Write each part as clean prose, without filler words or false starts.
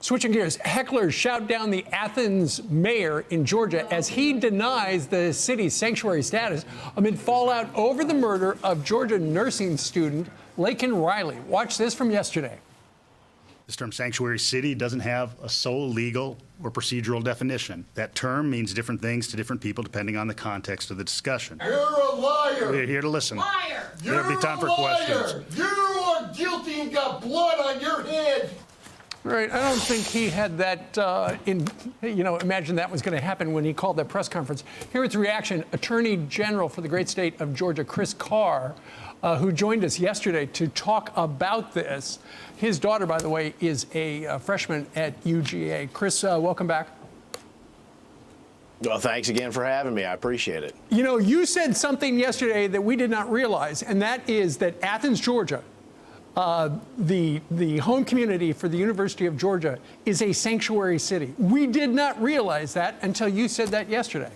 Switching gears, hecklers shout down the Athens mayor in Georgia as he denies the city's sanctuary status amid fallout over the murder of Georgia nursing student Laken Riley. Watch this from yesterday. This term sanctuary city doesn't have a sole legal or procedural definition. That term means different things to different people depending on the context of the discussion. You're a liar. We're here to listen. Liar. There'll be time for questions. You are guilty and got blood on your head. Right. I don't think he had that imagine that was going to happen when he called that press conference. Here is the reaction. Attorney General for the great state of Georgia, Chris Carr, who joined us yesterday to talk about this. His daughter, by the way, is a freshman at UGA. Chris, welcome back. Well, thanks again for having me. I appreciate it. You know, you said something yesterday that we did not realize, and that is that Athens, Georgia, the home community for the University of Georgia, is a sanctuary city. We did not realize that until you said that yesterday.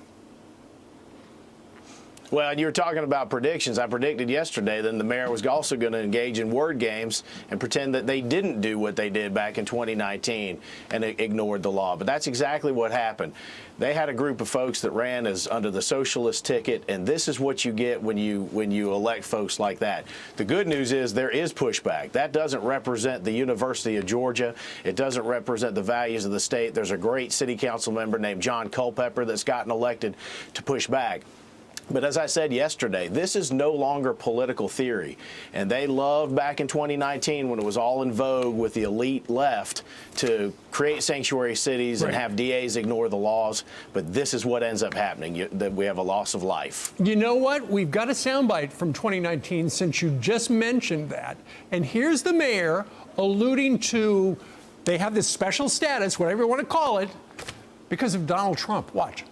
Well, you were talking about predictions. I predicted yesterday that the mayor was also going to engage in word games and pretend that they didn't do what they did back in 2019 and ignored the law. But that's exactly what happened. They had a group of folks that ran as under the socialist ticket, and this is what you get when you elect folks like that. The good news is there is pushback. That doesn't represent the University of Georgia. It doesn't represent the values of the state. There's a great city council member named John Culpepper that's gotten elected to push back. But as I said yesterday, this is no longer political theory. And they loved back in 2019 when it was all in vogue with the elite left to create sanctuary cities and have DAs ignore the laws. But this is what ends up happening, that we have a loss of life. You know what? We've got a soundbite from 2019 since you just mentioned that. And here's the mayor alluding to they have this special status, whatever you want to call it, because of Donald Trump. Watch.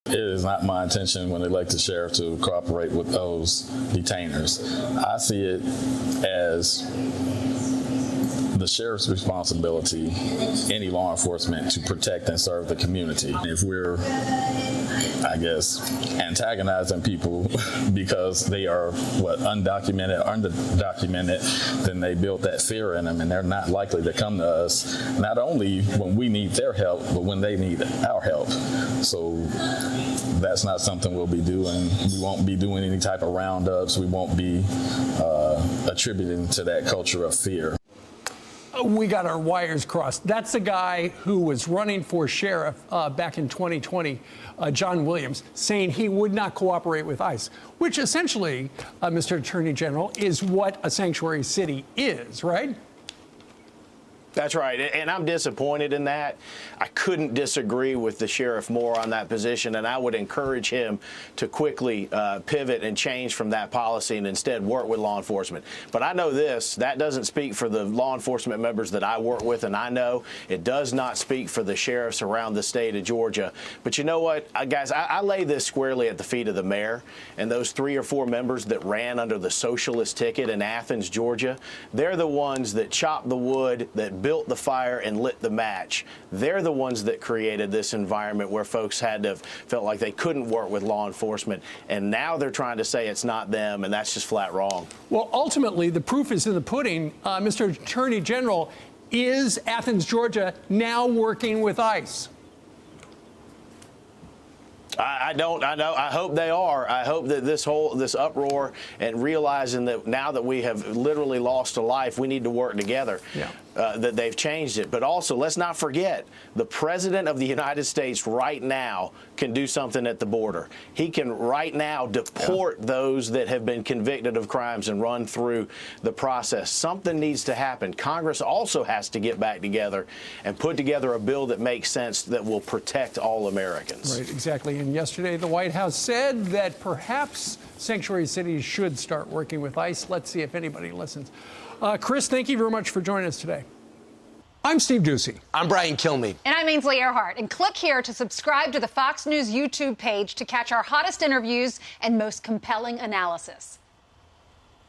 It is not my intention when they elect the sheriff to cooperate with those detainers. I see it as the sheriff's responsibility, any law enforcement, to protect and serve the community. If we're, I guess, antagonizing people because they are, undocumented, then they built that fear in them, and they're not likely to come to us, not only when we need their help, but when they need our help. So that's not something we'll be doing. We won't be doing any type of roundups. We won't be attributing to that culture of fear. We got our wires crossed. That's the guy who was running for sheriff back in 2020, John Williams, saying he would not cooperate with ICE, which essentially, Mr. Attorney General, is what a sanctuary city is, right? That's right, and I'm disappointed in that. I couldn't disagree with the sheriff more on that position, and I would encourage him to quickly pivot and change from that policy and instead work with law enforcement. But I know this, that doesn't speak for the law enforcement members that I work with, and I know it does not speak for the sheriffs around the state of Georgia. But you know what, guys, I lay this squarely at the feet of the mayor and those 3 or 4 members that ran under the socialist ticket in Athens, Georgia. They're the ones that chopped the wood, that built the fire and lit the match. They're the ones that created this environment where folks felt like they couldn't work with law enforcement, and now they're trying to say it's not them, and that's just flat wrong. Well, ultimately, the proof is in the pudding. Mr. Attorney General, is Athens, Georgia now working with ICE? I hope they are. I hope that this uproar and realizing that now that we have literally lost a life, we need to work together. Yeah. That they've changed it. But also, let's not forget, the President of the United States right now can do something at the border. He can right now deport those that have been convicted of crimes and run through the process. Something needs to happen. Congress also has to get back together and put together a bill that makes sense, that will protect all Americans. Right, exactly. And yesterday, the White House said that perhaps sanctuary cities should start working with ICE. Let's see if anybody listens. Chris, thank you very much for joining us today. I'm Steve Ducey. I'm Brian Kilmeade. And I'm Ainsley Earhart. And click here to subscribe to the Fox News YouTube page to catch our hottest interviews and most compelling analysis.